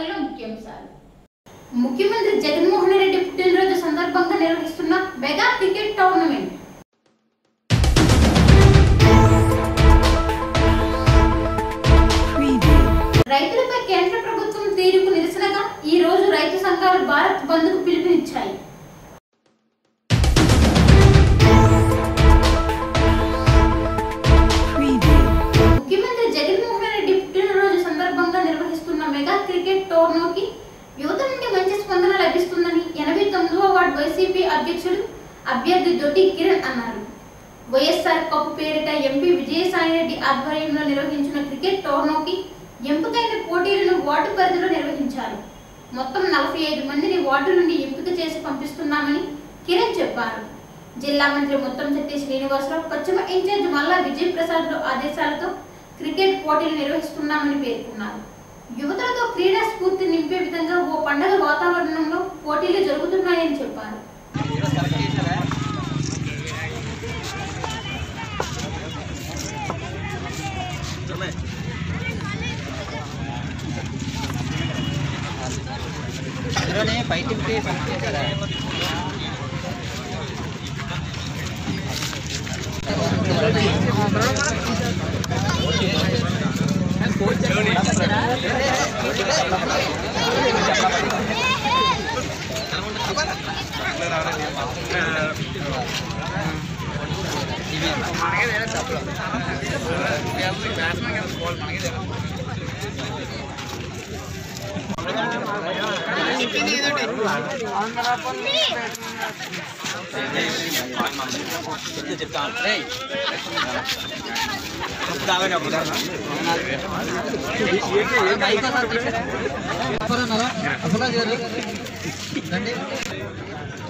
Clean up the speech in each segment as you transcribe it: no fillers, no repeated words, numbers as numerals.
వార్తల్లో ముఖ్యాంశాలు. ముఖ్యమంత్రి జగన్మోహన్ రెడ్డి పుట్టినరోజు సందర్భంగా నిర్వహిస్తున్న మెగా క్రికెట్ టోర్నమెంట్. రైతులపై కేంద్ర ప్రభుత్వం తీరుకు నిరసనగా ఈ రోజు రైతు సంఘాలు భారత్ బంద్ కు పిలుపునిచ్చాయి. ముఖ్యమంత్రి జగన్మోహన్ రెడ్డి పుట్టినరోజు సందర్భంగా నిర్వహిస్తున్న మెగా క్రికెట్ టోర్నీకి యువత నుండి మంచి స్పందన లభిస్తుందని 89వ వార్డు వైసీపీ అధ్యక్షుడు అభ్యర్థి దొడ్డి కిరణ్ అన్నారు. వైఎస్ఆర్ కప్ పేరిట ఎంపీ విజయసాయిరెడ్డి ఆధ్వర్యంలో నిర్వహించిన క్రికెట్ టోర్నీకి ఎంపికైన పోటీలను వార్డు పరిధిలో నిర్వహించారు. మొత్తం 45 మందిని వార్డు నుండి ఎంపిక చేసి పంపిస్తున్నామని కిరణ్ చెప్పారు. జిల్లా మంత్రి ముత్తంశెట్టి శ్రీనివాసరావు, పశ్చిమ ఇన్ఛార్జ్ మల్లా విజయ్ ప్రసాద్ ఆదేశాలతో క్రికెట్ పోటీలు నిర్వహిస్తున్నామని పేర్కొన్నారు. యువతలతో క్రీడా స్ఫూర్తి నింపే విధంగా ఓ పండుగ వాతావరణంలో పోటీలు జరుగుతున్నాయని చెప్పారు.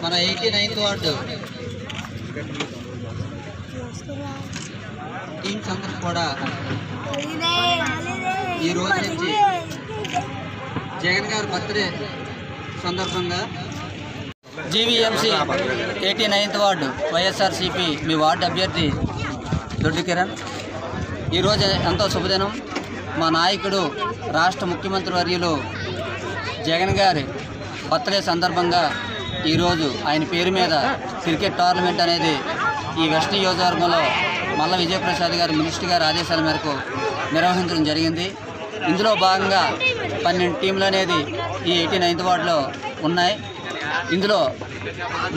మన 89th వార్డు టీమ్స్ అందరూ కూడా ఈ రోజు నుంచి జగన్ గారి బర్త్డే సందర్భంగా జీవీఎంసీ 89th వార్డు వైఎస్ఆర్సీపీ మీ వార్డు అభ్యర్థి దొడ్డి కిరణ్. ఈరోజు ఎంతో శుభదినం. మా నాయకుడు రాష్ట్ర ముఖ్యమంత్రి వర్యులు జగన్ గారి బర్త్డే సందర్భంగా ఈరోజు ఆయన పేరు మీద క్రికెట్ టోర్నమెంట్ అనేది ఈ వెస్ట్ నియోజకవర్గంలో మల్ల విజయప్రసాద్ గారు మినిస్టర్ గారి ఆదేశాల మేరకు నిర్వహించడం జరిగింది. ఇందులో భాగంగా 12 టీంలు అనేది ఈ 89th వార్డులో ఉన్నాయి. ఇందులో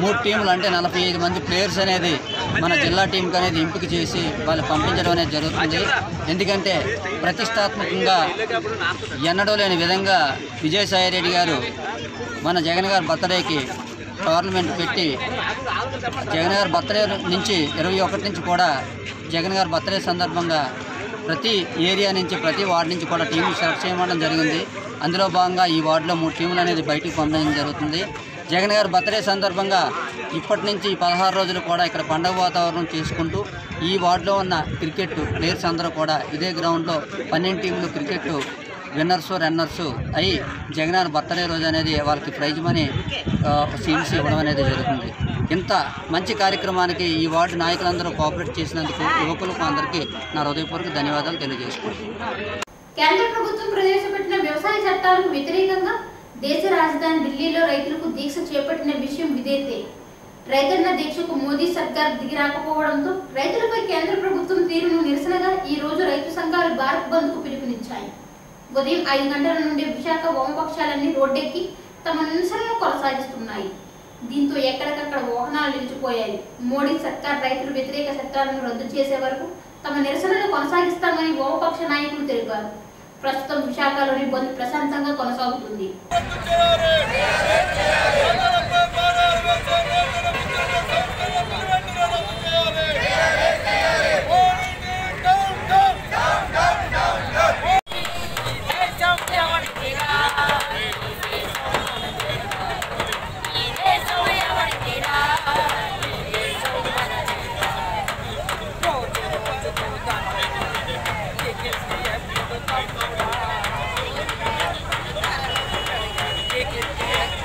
3 టీంలు అంటే 45 మంది ప్లేయర్స్ అనేది మన జిల్లా టీంకి అనేది ఎంపిక చేసి వాళ్ళు పంపించడం అనేది జరుగుతుంది. ఎందుకంటే ప్రతిష్టాత్మకంగా ఎన్నడూ లేని విధంగా విజయసాయిరెడ్డి గారు మన జగన్ గారి బర్త్డేకి టోర్నమెంట్ పెట్టి జగన్ గారి బర్త్డే నుంచి 21 నుంచి కూడా జగన్ గారి బర్త్డే సందర్భంగా ప్రతి ఏరియా నుంచి ప్రతి వార్డు నుంచి కూడా టీంలు సెలెక్ట్ చేయడం జరిగింది. అందులో భాగంగా ఈ వార్డులో 3 టీంలు అనేది బయటికి పంపడం జరుగుతుంది. జగన్ గారి బర్త్డే సందర్భంగా ఇప్పటి నుంచి 16 రోజులు కూడా ఇక్కడ పండుగ వాతావరణం చేసుకుంటూ ఈ వార్డులో ఉన్న క్రికెట్ ప్లేయర్స్ అందరూ కూడా ఇదే గ్రౌండ్లో 12 టీంలు క్రికెట్ విన్నర్సు రన్నర్సు అయి జగన్ గారి బర్త్డే రోజు అనేది వాళ్ళకి ప్రైజ్ మనీ సీట్స్ ఇవ్వడం అనేది జరుగుతుంది. ఇంత మంచి కార్యక్రమానికి ఈ వార్డు నాయకులందరూ కోఆపరేట్ చేసినందుకు యువకులకు అందరికీ నా హృదయపూర్వక ధన్యవాదాలు తెలియజేసుకుంటున్నాను. కేంద్ర ప్రభుత్వం ప్రవేశపెట్టిన వ్యవసాయ చట్టాలకు వ్యతిరేకంగా దేశ రాజధాని ఢిల్లీలో రైతులకు దీక్ష చేపట్టిన విషయం విదితే. రైతన్న దీక్షకు మోదీ సర్కార్ దిగిరాకపోవడంతో రైతులపై కేంద్ర ప్రభుత్వం తీరును నిరసనగా ఈ రోజు రైతు సంఘాలు భారత్ బంద్ కు పిలుపునిచ్చాయి. ఉదయం 5 గంటల నుండి విశాఖ వామపక్షాలన్నీ రోడ్డెక్కి తమ నిరసనను కొనసాగిస్తున్నాయి. దీంతో ఎక్కడికక్కడ వాహనాలు నిలిచిపోయాయి. మోడీ సర్కార్ రైతుల వ్యతిరేక చట్టాలను రద్దు చేసే వరకు తమ నిరసనను కొనసాగిస్తామని వామపక్ష నాయకులు తెలిపారు. ప్రస్తుతం విశాఖలోని బంద్ ప్రశాంతంగా కొనసాగుతుంది. Take it.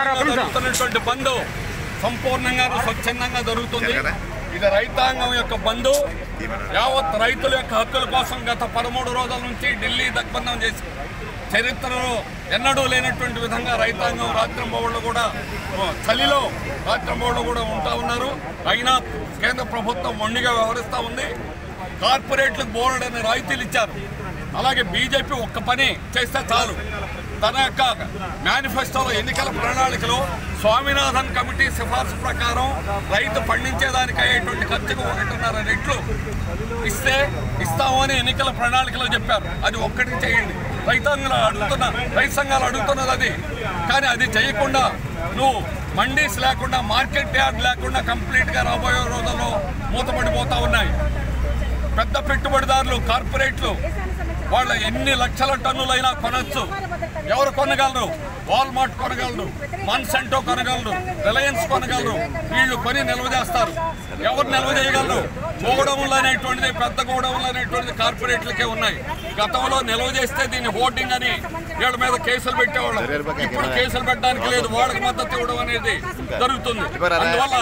జరుగుతున్నటువంటి బంద్ సంపూర్ణంగా స్వచ్ఛందంగా జరుగుతుంది. ఇది రైతాంగం యొక్క బంద్. యావత్ రైతుల యొక్క హక్కుల కోసం గత 13 రోజుల నుంచి ఢిల్లీ దిగ్బంధం చేసి చరిత్రలో ఎన్నడూ లేనటువంటి విధంగా రైతాంగం రాత్రింబవళ్ళు కూడా చలిలో రాత్రింబవళ్ళు కూడా ఉంటా ఉన్నారు. అయినా కేంద్ర ప్రభుత్వం మొండిగా వ్యవహరిస్తూ ఉంది. కార్పొరేట్లకు బోర్డని రాయితీలు ఇచ్చారు. అలాగే బీజేపీ ఒక్క పని చేస్తే చాలు, తన యొక్క మేనిఫెస్టోలో ఎన్నికల ప్రణాళికలో స్వామినాథన్ కమిటీ సిఫార్సు ప్రకారం రైతు పండించేదానికి అయ్యేటువంటి ఖర్చుకు 1.5 రెట్లు ఇస్తాము అని ఎన్నికల ప్రణాళికలో చెప్పారు. అది ఒక్కటి చేయండి. రైతు సంఘాలు అడుగుతున్నది అది. కానీ అది చేయకుండా నువ్వు మండీస్ లేకుండా, మార్కెట్ యార్డ్ లేకుండా కంప్లీట్గా రాబోయే రోజుల్లో మూతపడిపోతూ ఉన్నాయి. పెద్ద పెట్టుబడిదారులు, కార్పొరేట్లు వాళ్ళ ఎన్ని లక్షల టన్నులైనా కొనొచ్చు. ఎవరు కొనగలరు? Walmart కొనగలరు, మాన్సెంటో కొనగలరు, Reliance కొనగలరు. వీళ్ళు కొని నిల్వ చేస్తారు. ఎవరు నిల్వ చేయగలరు? గోడౌన్లు అనేటువంటిది, పెద్ద గోడౌన్లు అనేటువంటిది కార్పొరేట్లకే ఉన్నాయి. గతంలో నిల్వ చేస్తే దీన్ని హోర్డింగ్ అని వీళ్ళ మీద కేసులు పెట్టేవాళ్ళం. ఇప్పుడు కేసులు పెట్టడానికి లేదు, వాళ్ళకి మద్దతు ఇవ్వడం అనేది జరుగుతుంది. అందువల్ల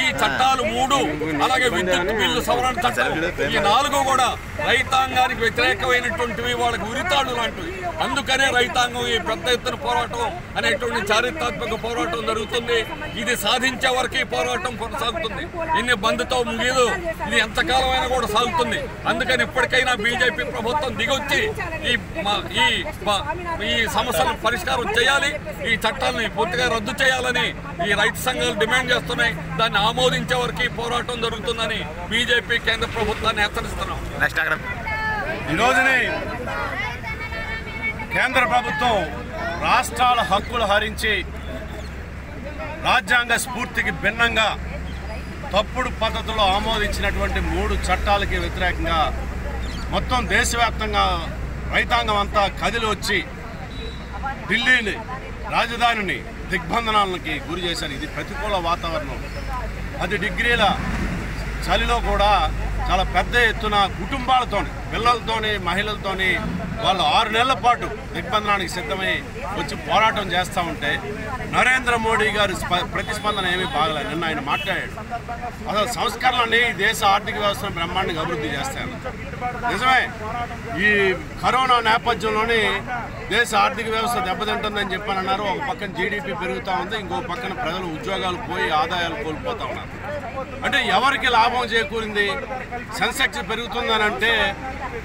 ఈ చట్టాలు 3, అలాగే విద్యుత్ బిల్లు సవరణ చట్టం, ఈ 4 కూడా రైతాంగానికి వ్యతిరేకమైనటువంటివి, వాళ్ళకి ఉరితాడు లాంటివి. అందుకనే రైతాంగం ఈ పెద్ద ఎత్తున పోరాటం అనేటువంటి చారిత్రాత్మక పోరాటం జరుగుతుంది. ఇది సాధించే వరకు ఈ పోరాటం కొనసాగుతుంది. ఇన్ని బంద్తో ముగియదు. ఇది ఎంతకాలమైనా కూడా సాగుతుంది. అందుకని ఇప్పటికైనా బీజేపీ ప్రభుత్వం దిగొచ్చి ఈ సమస్యలను పరిష్కారం చేయాలి. ఈ చట్టాలని పూర్తిగా రద్దు చేయాలని ఈ రైతు సంఘాలు డిమాండ్ చేస్తున్నాయి. దాన్ని ఆమోదించే వరకు ఈ పోరాటం జరుగుతుందని బీజేపీ కేంద్ర ప్రభుత్వాన్ని హెచ్చరిస్తున్నాం. ఈ రోజుని కేంద్ర ప్రభుత్వం రాష్ట్రాల హక్కులు హరించి రాజ్యాంగ స్ఫూర్తికి భిన్నంగా తప్పుడు పద్ధతిలో ఆమోదించినటువంటి 3 చట్టాలకి వ్యతిరేకంగా మొత్తం దేశవ్యాప్తంగా రైతాంగం అంతా కదిలి వచ్చి ఢిల్లీని, రాజధానిని దిగ్బంధనాలకి గురి చేశారు. ఇది ప్రతికూల వాతావరణం. 10 డిగ్రీల చలిలో కూడా చాలా పెద్ద ఎత్తున కుటుంబాలతోని, పిల్లలతోని, మహిళలతోని వాళ్ళు 6 నెలల పాటు దిగ్బంధనానికి సిద్ధమై వచ్చి పోరాటం చేస్తూ ఉంటే నరేంద్ర మోడీ గారి ప్రతిస్పందన ఏమీ బాగలేదు. నిన్న ఆయన మాట్లాడాడు, అసలు సంస్కరణలని దేశ ఆర్థిక వ్యవస్థను బ్రహ్మాండంగా అభివృద్ధి చేస్తాను. నిజమే, ఈ కరోనా నేపథ్యంలోనే దేశ ఆర్థిక వ్యవస్థ దెబ్బతింటుందని చెప్పానన్నారు. ఒక పక్కన జీడిపి పెరుగుతూ ఉంది, ఇంకో పక్కన ప్రజలు ఉద్యోగాలు పోయి ఆదాయాలు కోల్పోతూ ఉన్నారు. అంటే ఎవరికి లాభం చేకూరింది? సెన్సెక్స్ పెరుగుతుందని అంటే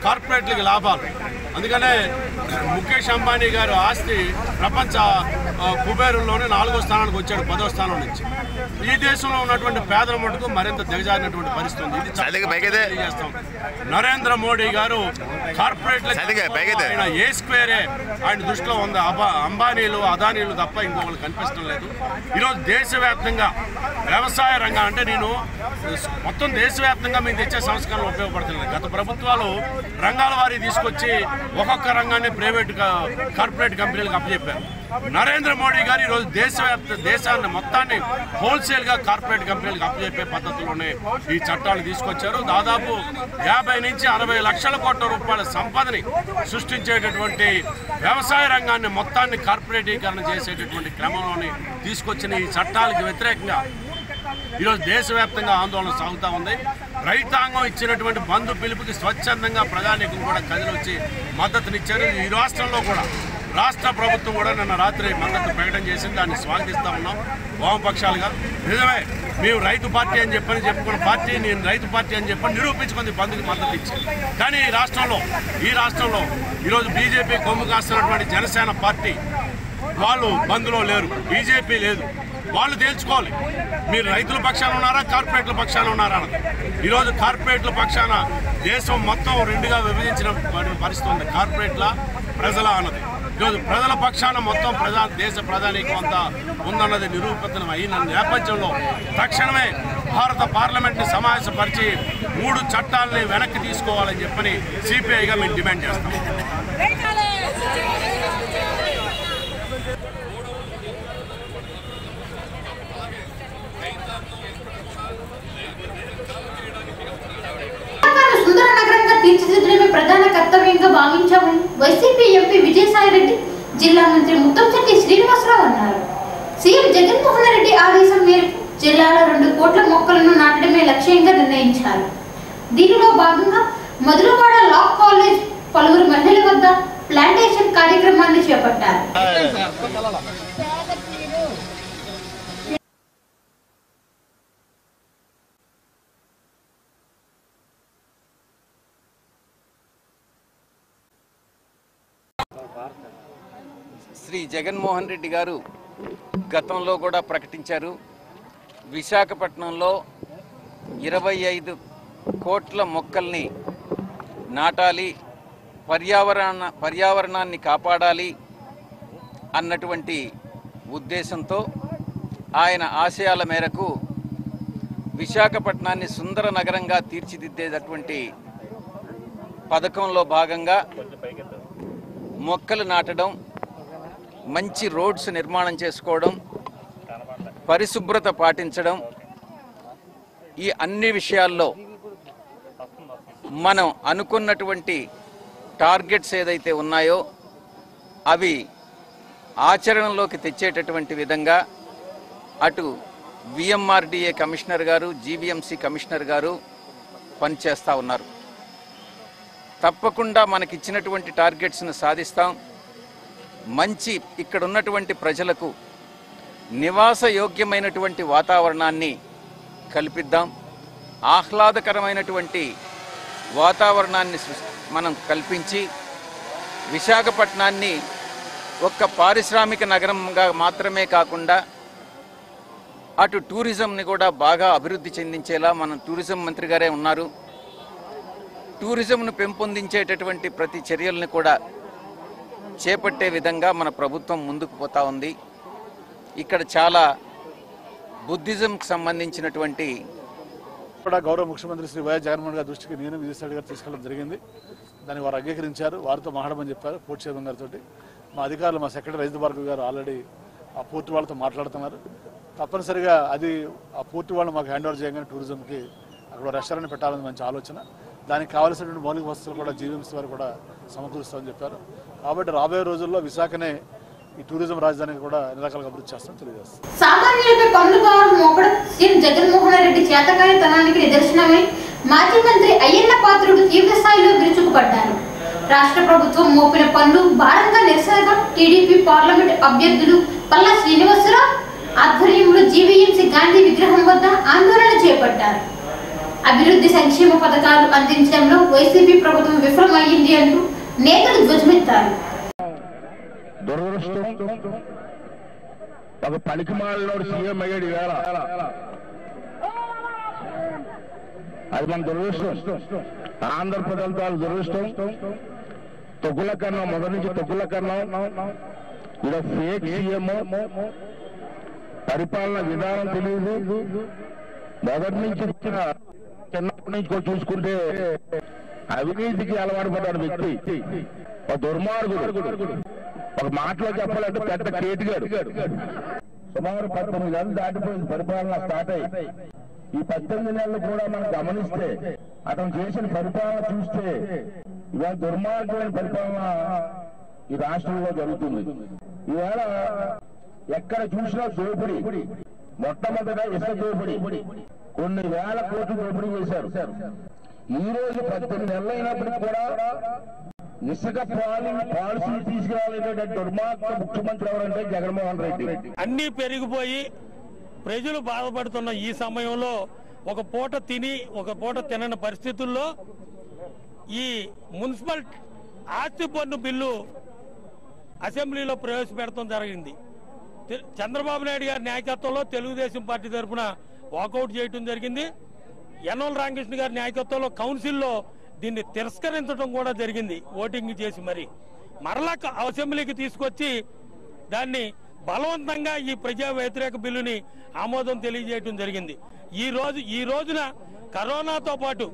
కార్పొరేట్లకి లాభాలు. అందుకనే ముఖేష్ అంబానీ గారు ఆస్తి ప్రపంచ కుబేరుల్లోనే 4వ స్థానానికి వచ్చాడు, 10వ స్థానం నుంచి. ఈ దేశంలో ఉన్నటువంటి పేదల మటుకు మరింత దిగజారినటువంటి పరిస్థితి ఉంది. ఇది చేస్తాం. నరేంద్ర మోడీ గారు కార్పొరేట్లకు ఆయన ఏ స్క్వేరే ఆయన దృష్టిలో ఉంది. అంబానీలు, అదానీలు తప్ప ఇంకొకరు కనిపించడం లేదు. ఈరోజు దేశవ్యాప్తంగా వ్యవసాయ రంగం అంటే నేను మొత్తం దేశవ్యాప్తంగా మేము తెచ్చే సంస్కరణలు ఉపయోగపడుతున్నాయి. గత ప్రభుత్వాలు రంగాల వారి తీసుకొచ్చి ఒక్కొక్క రంగాన్ని ప్రైవేట్ కార్పొరేట్ కంపెనీలకు అప్పచెప్పారు. నరేంద్ర మోడీ గారు ఈరోజు దేశాన్ని మొత్తాన్ని హోల్సేల్గా కార్పొరేట్ కంపెనీలకు అప్పచెప్పే పద్ధతిలోనే ఈ చట్టాలు తీసుకొచ్చారు. దాదాపు 50 నుంచి 60 లక్షల కోట్ల రూపాయల సంపదని సృష్టించేటటువంటి వ్యవసాయ రంగాన్ని మొత్తాన్ని కార్పొరేటీకరణ చేసేటటువంటి క్రమంలోనే తీసుకొచ్చిన ఈ చట్టాలకు వ్యతిరేకంగా ఈరోజు దేశవ్యాప్తంగా ఆందోళన సాగుతూ ఉంది. రైతాంగం ఇచ్చినటువంటి బంధు పిలుపుకి స్వచ్ఛందంగా ప్రజానీకం కూడా కదిలొచ్చి మద్దతునిచ్చారు. ఈ రాష్ట్రంలో కూడా రాష్ట్ర ప్రభుత్వం కూడా నిన్న రాత్రి మద్దతు ప్రకటన చేసింది. దాన్ని స్వాగతిస్తూ ఉన్నాం వామపక్షాలుగా. నిజమే, మేము రైతు పార్టీ అని చెప్పుకున్న పార్టీ, నేను రైతు పార్టీ అని చెప్పని నిరూపించుకుంది బంధుకి మద్దతు ఇచ్చింది. కానీ ఈ రాష్ట్రంలో ఈరోజు బీజేపీ కొమ్ము కాస్తున్నటువంటి జనసేన పార్టీ వాళ్ళు బంద్లో లేరు, బీజేపీ లేదు. వాళ్ళు తేల్చుకోవాలి, మీరు రైతుల పక్షాన ఉన్నారా, కార్పొరేట్ల పక్షాన ఉన్నారా? ఈరోజు కార్పొరేట్ల పక్షాన దేశం మొత్తం 2గా విభజించిన పరిస్థితి ఉంది. కార్పొరేట్ల, ప్రజల అన్నది. ఈరోజు ప్రజల పక్షాన మొత్తం దేశ ప్రధానికం అంతా ఉందన్నది నిరూపితం అయిన నేపథ్యంలో తక్షణమే భారత పార్లమెంట్ని సమావేశపరిచి 3 చట్టాలని వెనక్కి తీసుకోవాలని చెప్పని సిపిఐగా మేము డిమాండ్ చేస్తాం. సుందర తీర్చిదిద్దడమే ప్రధాన కర్తవ్యంగా భావించామని వైసీపీ ఎంపీ విజయసాయిరెడ్డి, జిల్లా మంత్రి ముత్తంశెట్టి శ్రీనివాసరావు అన్నారు. సీఎం జగన్మోహన్ రెడ్డి ఆదేశం మేరకు జిల్లాలో 2 కోట్ల మొక్కలను నాటడమే లక్ష్యంగా నిర్ణయించారు. దీనిలో భాగంగా మధురవాడ లా కాలేజ్ పలువురు మహిళల వద్ద ప్లాంటేషన్ కార్యక్రమాన్ని చేపట్టారు. శ్రీ జగన్మోహన్ రెడ్డి గారు గతంలో కూడా ప్రకటించారు. విశాఖపట్నంలో 25 కోట్ల మొక్కల్ని నాటాలి, పర్యావరణాన్ని కాపాడాలి అన్నటువంటి ఉద్దేశంతో ఆయన ఆశయాల మేరకు విశాఖపట్నాన్ని సుందర నగరంగా తీర్చిదిద్దేటటువంటి పథకంలో భాగంగా మొక్కలు నాటడం, మంచి రోడ్స్ నిర్మాణం చేసుకోవడం, పరిశుభ్రత పాటించడం, ఈ అన్ని విషయాల్లో మనం అనుకున్నటువంటి టార్గెట్స్ ఏదైతే ఉన్నాయో అవి ఆచరణలోకి తెచ్చేటటువంటి విధంగా అటు విఎంఆర్డీఏ కమిషనర్ గారు, జీవీఎంసీ కమిషనర్ గారు పనిచేస్తూ ఉన్నారు. తప్పకుండా మనకిచ్చినటువంటి టార్గెట్స్ను సాధిస్తాం. మంచి ఇక్కడ ఉన్నటువంటి ప్రజలకు నివాస యోగ్యమైనటువంటి వాతావరణాన్ని కల్పిద్దాం. ఆహ్లాదకరమైనటువంటి వాతావరణాన్ని మనం కల్పించి విశాఖపట్నాన్ని ఒక్క పారిశ్రామిక నగరంగా మాత్రమే కాకుండా అటు టూరిజంని కూడా బాగా అభివృద్ధి చెందించేలా మన టూరిజం మంత్రి గారే ఉన్నారు. టూరిజంను పెంపొందించేటటువంటి ప్రతి చర్యల్ని కూడా చేపట్టే విధంగా మన ప్రభుత్వం ముందుకు పోతా ఉంది. ఇక్కడ చాలా బుద్ధిజంకి సంబంధించినటువంటి కూడా గౌరవ ముఖ్యమంత్రి శ్రీ వైఎస్ జగన్మోహన్ గారి దృష్టికి నేను విజయసాయి గారు తీసుకెళ్ళడం జరిగింది. దాన్ని వారు అంగీకరించారు. వారితో మాట్లాడమని చెప్పారు పోర్ట్ చైర్మన్ గారితో. మా అధికారులు, మా సెక్రటరీ రైతు భార్గవ్ గారు ఆల్రెడీ ఆ పోర్టు వాళ్ళతో మాట్లాడుతున్నారు. తప్పనిసరిగా అది ఆ పోర్టు వాళ్ళు మాకు హ్యాండ్ ఓవర్ చేయగానే టూరిజంకి అక్కడ రెస్టారెంట్ పెట్టాలని మంచి ఆలోచన. దానికి కావాల్సినటువంటి మౌలిక వసతులు కూడా జీవీఎంసీ వారు కూడా సమకూరుస్తామని చెప్పారు. కాబట్టి రాబోయే రోజుల్లో విశాఖనే ఈ టూరిజం రాజధానికి కూడా అన్ని రకాలుగా అభివృద్ధి చేస్తామని తెలియజేస్తాం. సామాన్యులపై పన్ను భారం మోపడం సీఎం జగన్మోహన్ రెడ్డి చేతకానితనానికి నిదర్శనమై మాజీ మంత్రి అయ్యన్న పాత్రుడు తీవ్ర స్థాయిలో విరుచుకుపడ్డారు. రాష్ట్ర ప్రభుత్వం మోపిన పన్ను భారంగా నిరసనగా టీడీపీ పార్లమెంట్ అభ్యర్థులు పల్లా శ్రీనివాసరావు ఆధ్వర్యంలో జీవీఎంసీ గాంధీ విగ్రహం వద్ద ఆందోళన చేపట్టారు. అభివృద్ధి సంక్షేమ పథకాలు అందించడంలో వైసీపీ ప్రభుత్వం విఫలమైంది అంటూ నేతలు ధ్వజమెత్తారు. దురదృష్టం, ఒక పలికిమాలలో సీఎం అయ్యాడు వేళ, అది మన దురదృష్టం. ఆంధ్రప్రదేశ్ దురదృష్టం. తొగ్గుల కన్నా మొదటి నుంచి తొగ్గుల కన్నా ఇది ఫేక్ సీఎం. పరిపాలన విధానం తెలియదు. మొదటి నుంచి చిన్నప్పటి నుంచి కూడా చూసుకుంటే అవినీతికి అలవాటు పడ్డాడు వ్యక్తి, ఒక దుర్మార్గుడు. ఒక మాటలో చెప్పాలంటే పెద్ద కేటుగాడు. సుమారు 19 నెలలు దాటిపోయింది పరిపాలన స్టార్ట్ అయ్యి. ఈ 18 నెలలు కూడా మనం గమనిస్తే అతను చేసిన పరిపాలన చూస్తే ఇవాళ దుర్మార్గమైన పరిపాలన ఈ రాష్ట్రంలో జరుగుతుంది. ఈవేళ ఎక్కడ చూసినా దోపిడీ. మొట్టమొదట ఇసుక దోపిడీ, కొన్ని వేల కోట్లు దోపిడీ చేశారు. ఈ రోజు 18 నెలలు అయినప్పటికీ కూడా ఇసుక పాలసీ తీసుకురావాలనేటువంటి దుర్మార్గ ముఖ్యమంత్రి ఎవరంటే జగన్మోహన్ రెడ్డి. అన్నీ పెరిగిపోయి ప్రజలు బాధపడుతున్న ఈ సమయంలో ఒక పూట తిని ఒక పూట తినని పరిస్థితుల్లో ఈ మున్సిపల్ ఆస్తి పన్ను బిల్లు అసెంబ్లీలో ప్రవేశపెడతాం జరిగింది. చంద్రబాబు నాయుడు గారి నాయకత్వంలో తెలుగుదేశం పార్టీ తరఫున వాకౌట్ చేయడం జరిగింది. యనమల రామకృష్ణ గారి నాయకత్వంలో కౌన్సిల్లో దీన్ని తిరస్కరించడం కూడా జరిగింది. ఓటింగ్ చేసి మరలా అసెంబ్లీకి తీసుకొచ్చి దాన్ని బలవంతంగా ఈ ప్రజా వ్యతిరేక బిల్లుని ఆమోదం తెలియజేయడం జరిగింది. ఈ రోజున కరోనాతో పాటు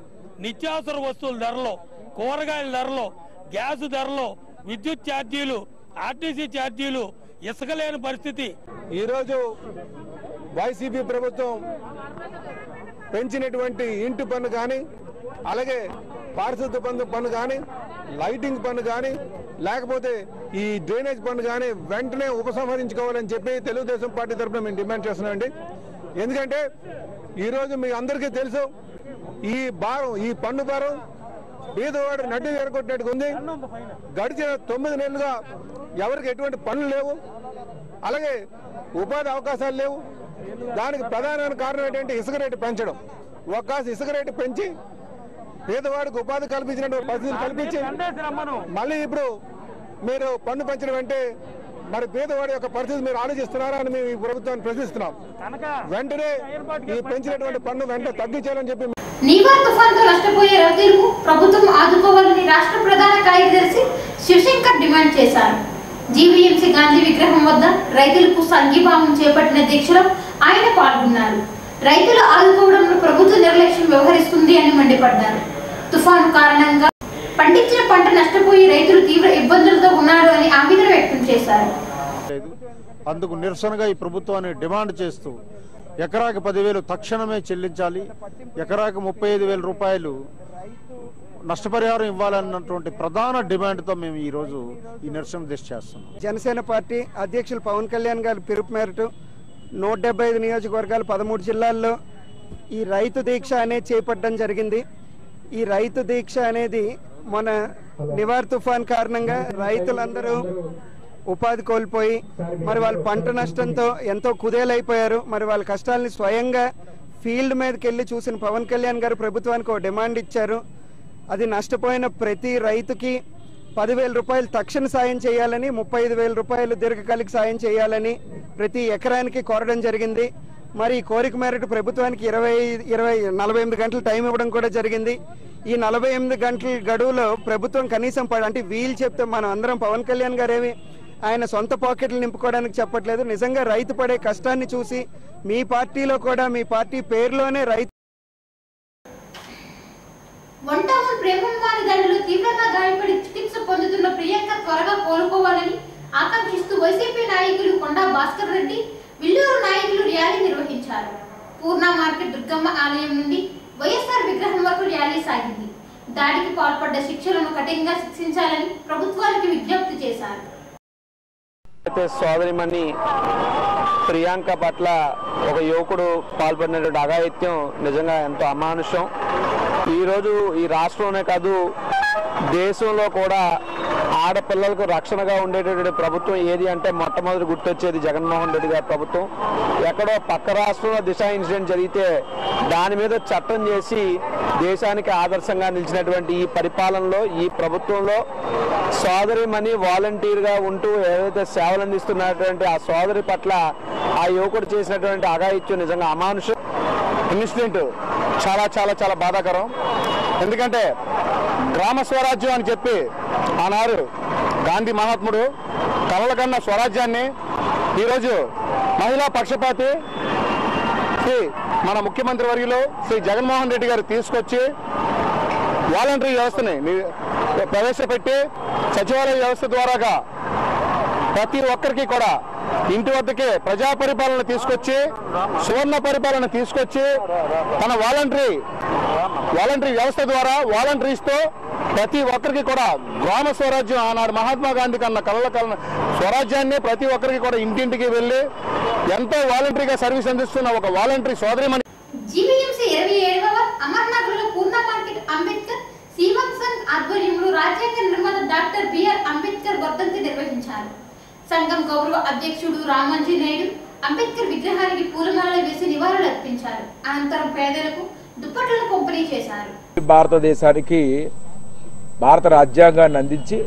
నిత్యావసర వస్తువుల ధరలో, కూరగాయల ధరలో, గ్యాస్ ధరలో, విద్యుత్ ఛార్జీలు, ఆర్టీసీ ఛార్జీలు, ఇసుక లేని పరిస్థితి. ఈరోజు వైసీపీ ప్రభుత్వం పెంచినటువంటి ఇంటి పన్ను కానీ, అలాగే పారిశుద్ధ్య పన్ను కానీ, లైటింగ్ పన్ను కానీ, లేకపోతే ఈ డ్రైనేజ్ పన్ను కానీ వెంటనే ఉపసంహరించుకోవాలని చెప్పి తెలుగుదేశం పార్టీ తరఫున మేము డిమాండ్ చేస్తున్నామండి. ఎందుకంటే ఈరోజు మీ అందరికీ తెలుసు, ఈ పన్ను భారం పేదవాడు నడ్డి ఎరగొట్టినట్టుగా ఉంది. గడిచిన 9 నెలలుగా ఎవరికి ఎటువంటి పనులు లేవు, అలాగే ఉపాధి అవకాశాలు లేవు. దానికి ప్రధానమైన కారణం ఏంటంటే ఇసుక రేటు పెంచడం. ఒక్కాసి ఇసుక రేటు పెంచి పేదవాడికి ఉపాధి కల్పించినటువంటి పరిస్థితులు కల్పించి మళ్ళీ ఇప్పుడు మీరు పన్ను పెంచడం అంటే మరి పేదవాడి యొక్క పరిస్థితి మీరు ఆలోచిస్తున్నారా అని మేము ఈ ప్రభుత్వాన్ని ప్రశ్నిస్తున్నాం. వెంటనే ఈ పెంచినటువంటి పన్ను వెంటనే తగ్గించాలని చెప్పి నివార్ తుఫాన్తో నష్టపోయే రైతులకు ప్రభుత్వం ఆదుకోవాలని రాష్ట్ర ప్రధాన కార్యదర్శి శివశంకర్ డిమాండ్ చేశారు. జీవీఎంసీ గాంధీ విగ్రహం వద్ద రైతులకు సంఘీభావం చేపట్టిన దీక్షలో ఆయన పాల్గొన్నారు. రైతులు ఆదుకోవడంలో ప్రభుత్వ నిర్లక్ష్యం వ్యవహరిస్తుంది అని మండిపడ్డారు. తుఫాను కారణంగా పండించిన పంట నష్టపోయి రైతులు తీవ్ర ఇబ్బందులతో ఉన్నారు అని ఆవేదన వ్యక్తం చేశారు. అందుకు నిరసనగా ఈ ప్రభుత్వాన్ని డిమాండ్ చేస్తూ ఎకరాకి 10,000 తక్షణమే చెల్లించాలి, ఎకరాకి 35,000 రూపాయలు నష్టపరిహారం ఇవ్వాలన్నటువంటి ప్రధాన డిమాండ్తో మేము ఈ రోజు ఈ నిరసన దీక్ష చేస్తున్నాం. జనసేన పార్టీ అధ్యక్షులు పవన్ కళ్యాణ్ గారి పిలుపు మేరకు 175 నియోజకవర్గాలు 13 జిల్లాల్లో ఈ రైతు దీక్ష అనేది చేపట్టడం జరిగింది. ఈ రైతు దీక్ష అనేది మన నివార్ తుఫాన్ కారణంగా రైతులందరూ ఉపాధి కోల్పోయి మరి వాళ్ళ పంట నష్టంతో ఎంతో కుదేలైపోయారు. మరి వాళ్ళ కష్టాలని స్వయంగా ఫీల్డ్ మీదకి వెళ్ళి చూసిన పవన్ కళ్యాణ్ గారు ప్రభుత్వానికి ఒక డిమాండ్ ఇచ్చారు. అది నష్టపోయిన ప్రతి రైతుకి 10,000 రూపాయలు తక్షణ సాయం చేయాలని, 35,000 రూపాయలు దీర్ఘకాలిక సాయం చేయాలని ప్రతి ఎకరానికి కోరడం జరిగింది. మరి ఈ కోరిక మేరకు ప్రభుత్వానికి 48 గంటలు టైం ఇవ్వడం కూడా జరిగింది. ఈ 48 గంటల గడువులో ప్రభుత్వం కనీసం అంటే వీళ్ళు చెప్తే మనం అందరం పవన్ కళ్యాణ్ గారేమి ఆయన సొంత పాకెట్లు నింపుకోవడానికి చెప్పట్లేదు. నిజంగా రైతు పడే కష్టాన్ని చూసి మీ పార్టీలో కూడా మీ పార్టీ పేరులోనే రైతు వంటౌన్ ప్రేమమాని దాడిలో తీవ్రంగా గాయపడి చికిత్స పొందుతున్న ప్రియాంక త్వరగా కోలుకోవాలని ఆకాంక్షిస్తూ వైసీపీ నాయకులు కొండా భాస్కర్ రెడ్డి, విల్లూరు నాయకులు ర్యాలీ నిర్వహించారు. పూర్ణ మార్కెట్ దుర్గమ్మ ఆలయం నుండి వైఎస్ఆర్ విగ్రహం వరకు ర్యాలీ సాగింది. దాడికి పాల్పడ్డ శిక్షలను కఠినంగా శిక్షించాలని ప్రభుత్వానికి విజ్ఞప్తి చేశారు. సోదరిమణి ప్రియాంక పట్ల ఒక యువకుడు పాల్పడినటువంటి అఘాయిత్యం నిజంగా ఎంతో అమానుషం. ఈరోజు ఈ రాష్ట్రంలోనే కాదు దేశంలో కూడా ఆడపిల్లలకు రక్షణగా ఉండేటటువంటి ప్రభుత్వం ఏది అంటే మొట్టమొదటి గుర్తొచ్చేది జగన్మోహన్ రెడ్డి గారి ప్రభుత్వం. ఎక్కడో పక్క రాష్ట్రంలో దిశ ఇన్సిడెంట్ జరిగితే దాని మీద చట్టం చేసి దేశానికి ఆదర్శంగా నిలిచినటువంటి ఈ పరిపాలనలో, ఈ ప్రభుత్వంలో సోదరిమణి వాలంటీర్గా ఉంటూ ఏదైతే సేవలు అందిస్తున్నటువంటి ఆ సోదరి పట్ల ఆ యువకుడు చేసినటువంటి అఘాయిత్యం నిజంగా అమానుషం. ఇన్సిడెంట్ చాలా చాలా చాలా బాధాకరం. ఎందుకంటే గ్రామ స్వరాజ్యం అని చెప్పి ఆనాడు గాంధీ మహాత్ముడు కలల కన్నా స్వరాజ్యాన్ని ఈరోజు మహిళా పక్షపాతి శ్రీ మన ముఖ్యమంత్రి వర్యులు శ్రీ జగన్మోహన్ రెడ్డి గారు తీసుకొచ్చి వాలంటరీ వ్యవస్థని ప్రవేశపెట్టి సచివాలయ వ్యవస్థ ద్వారాగా ప్రతి ఒక్కరికి కూడా ఇంటి వద్దకే ప్రజా పరిపాలన తీసుకొచ్చి, సువర్ణ పరిపాలన తీసుకొచ్చి తన వాలంటరీ వ్యవస్థ ద్వారా వాలంటరీస్తో ప్రతి ఒక్కరికి కూడా గ్రామ స్వరాజ్యం ఆనాడు మహాత్మా గాంధీ కన్నా కళ్ళ స్వరాజ్యాన్ని ప్రతి ఒక్కరికి కూడా ఇంటింటికి వెళ్ళి ఎంతో వాలంటరీగా సర్వీస్ అందిస్తున్న ఒక వాలంటరీ సోదరిమణి. జీవీఎంసీ 27వ అమర్నగర్లో పూర్ణ మార్కెట్ అంబేద్కర్ సీవం సంఘ్ ఆధ్వర్యంలో రాజ్యాంగ నిర్మాత డాక్టర్ బిఆర్ అంబేద్కర్ వర్ధంతి నిర్వహించారు. సంఘం గౌరవ అధ్యక్షుడు రామాంజనేయుడు అంబేద్కర్ విగ్రహానికి పూలమాలలు వేసి నివాళులు అర్పించారు. అనంతరం పేదలకు దుప్పట్లను పంపిణీ చేశారు. భారతదేశానికి భారత రాజ్యాంగాన్ని అందించి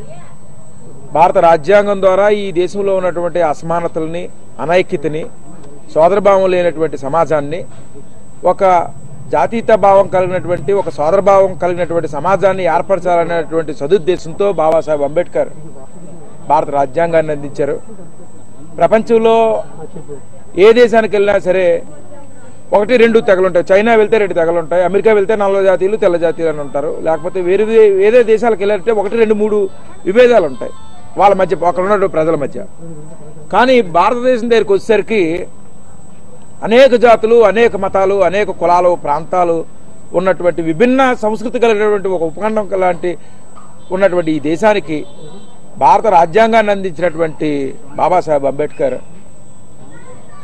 భారత రాజ్యాంగం ద్వారా ఈ దేశంలో ఉన్నటువంటి అసమానతల్ని, అనైక్యతని, సోదరభావం లేనటువంటి సమాజాన్ని, ఒక జాతీయత భావం కలిగినటువంటి, ఒక సోదరభావం కలిగినటువంటి సమాజాన్ని ఏర్పరచాలనేటువంటి సదుద్దేశంతో బాబాసాహెబ్ అంబేద్కర్ భారత రాజ్యాంగాన్ని అందించారు. ప్రపంచంలో ఏ దేశానికి వెళ్ళినా సరే 1-2 తెగలుంటాయి. చైనా వెళ్తే 2 తెగలుంటాయి, అమెరికా వెళ్తే 4 జాతీయులు తెల్ల జాతీయులు అని ఉంటారు. లేకపోతే వేరే దేశాలకు వెళ్ళాలంటే 1-2-3 విభేదాలు ఉంటాయి వాళ్ళ మధ్య, అక్కడ ఉన్న ప్రజల మధ్య. కానీ భారతదేశం దగ్గరికి వచ్చేసరికి అనేక జాతులు, అనేక మతాలు, అనేక కులాలు, ప్రాంతాలు ఉన్నటువంటి విభిన్న సంస్కృతి కలిగినటువంటి ఒక ఉపఖండం లాంటి ఉన్నటువంటి ఈ దేశానికి భారత రాజ్యాంగాన్ని అందించినటువంటి బాబాసాహెబ్ అంబేద్కర్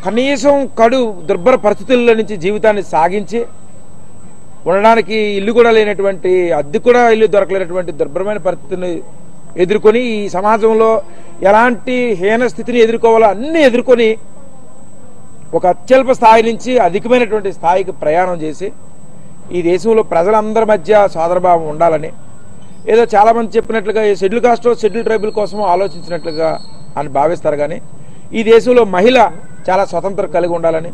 కనీసం కడు దుర్భర పరిస్థితుల్లో నుంచి జీవితాన్ని సాగించి ఉండడానికి ఇల్లు కూడా లేనటువంటి అద్దె కూడా ఇల్లు దొరకలేనటువంటి దుర్భరమైన పరిస్థితిని ఎదుర్కొని ఈ సమాజంలో ఎలాంటి హీన స్థితిని ఎదుర్కోవాలో అన్ని ఎదుర్కొని ఒక అత్యల్ప స్థాయి నుంచి అధికమైనటువంటి స్థాయికి ప్రయాణం చేసి ఈ దేశంలో ప్రజలందరి మధ్య సోదరభావం ఉండాలని ఏదో చాలా మంది చెప్పినట్లుగా షెడ్యూల్ కాస్ట్ షెడ్యూల్ ట్రైబల్ కోసం ఆలోచించినట్లుగా అని భావిస్తారు. కానీ ఈ దేశంలో మహిళ చాలా స్వతంత్రం కలిగి ఉండాలని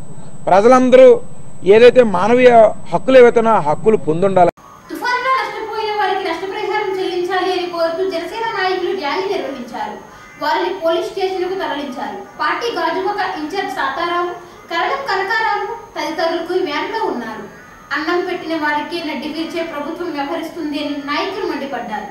ప్రజలందరూ ఏదైతే మానవీయ హక్కులు ఏవైతే హక్కులు పొందుండాలి. తుఫానులో నష్టపోయిన వారికి నష్టపరిహారం చెల్లించాలి అని కోరుతూ జనసేన నాయకులు ర్యాలీ నిర్వహించారు. వారిని పోలీస్ స్టేషన్కు తరలించారు. పార్టీ గాజువాక ఇన్ఛార్జ్ తాతారావు, కరణం కనకారావు తదితరులకు వ్యాన్లో ఉన్నారు. అన్నం పెట్టిన వారికి నడ్డి తీర్చే ప్రభుత్వం వ్యవహరిస్తుంది అని నాయకులు మండిపడ్డారు.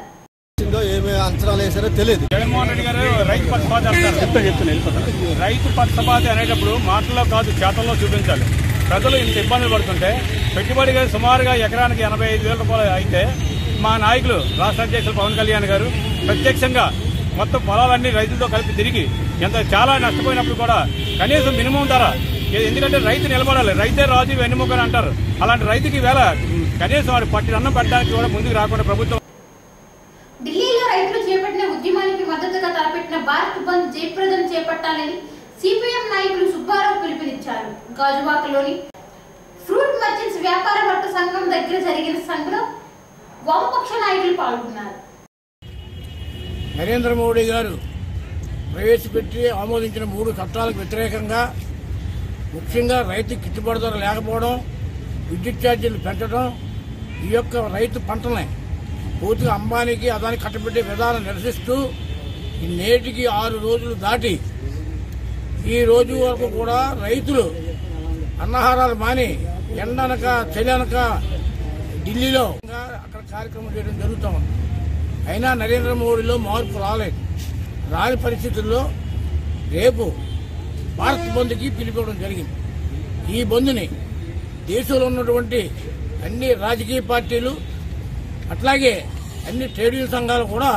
ఏమి అంచనాలు వేసారో తెలియదు. జగన్మోహన్ రెడ్డి గారు రైతు పక్షపాతి అంటారు. రైతు పక్షపాతి అనేటప్పుడు మాటల్లో కాదు చేతల్లో చూపించాలి. ప్రజలు ఇంత ఇబ్బందులు పడుతుంటే పెట్టుబడి సుమారుగా ఎకరానికి 85,000 రూపాయలు అయితే మా నాయకులు రాష్ట్ర అధ్యక్షులు పవన్ కళ్యాణ్ గారు ప్రత్యక్షంగా మొత్తం పొలాలన్నీ రైతులతో కలిపి తిరిగి చాలా నష్టపోయినప్పుడు కూడా కనీసం మినిమం ధర, ఎందుకంటే రైతు నిలబడాలి, రైతే రాజు వెన్నుముకని అంటారు. అలాంటి రైతుకి వేళ కనీసం వాడు పట్టిన అన్నం పెట్టడానికి కూడా ముందుకు రాకుండా ప్రభుత్వం. ఢిల్లీలో రైతులు చేపట్టిన ఉద్యమానికి మద్దతుగా తలపెట్టిన భారత్ బంద్ జయప్రదం చేపట్టాలని సిపిఎం నాయకులు సుబ్బారావు పిలుపునిచ్చారు. గాజువాకలోని ఫ్రూట్ మర్చెంట్స్ వ్యాపార వర్గ సంఘం దగ్గర జరిగిన సభలో వామపక్ష నాయకులు పాల్గొన్నారు. నరేంద్ర మోడీ గారు ప్రవేశపెట్టి ఆమోదించిన 3 చట్టాలకు వ్యతిరేకంగా ముఖ్యంగా రైతు గిట్టుబాటు ధర లేకపోవడం, విద్యుత్ ఛార్జీలు పెంచడం, ఈ యొక్క రైతు పంటల్ని పూర్తిగా అంబానీకి అదానికి కట్టబెట్టే విధానం నిరసిస్తూ నేటికి 6 రోజులు దాటి ఈ రోజు వరకు కూడా రైతులు అన్నహారాలు మాని ఎండనక చలినక ఢిల్లీలో అక్కడ కార్యక్రమం చేయడం జరుగుతూ ఉంది. అయినా నరేంద్ర మోడీలో మార్పు రాలేదు. రాని పరిస్థితుల్లో రేపు భారత్ బంద్కి పిలిపివ్వడం జరిగింది. ఈ బంద్ని దేశంలో ఉన్నటువంటి అన్ని రాజకీయ పార్టీలు అట్లాగే అన్ని ట్రేడ్ యూనియన్ సంఘాలు కూడా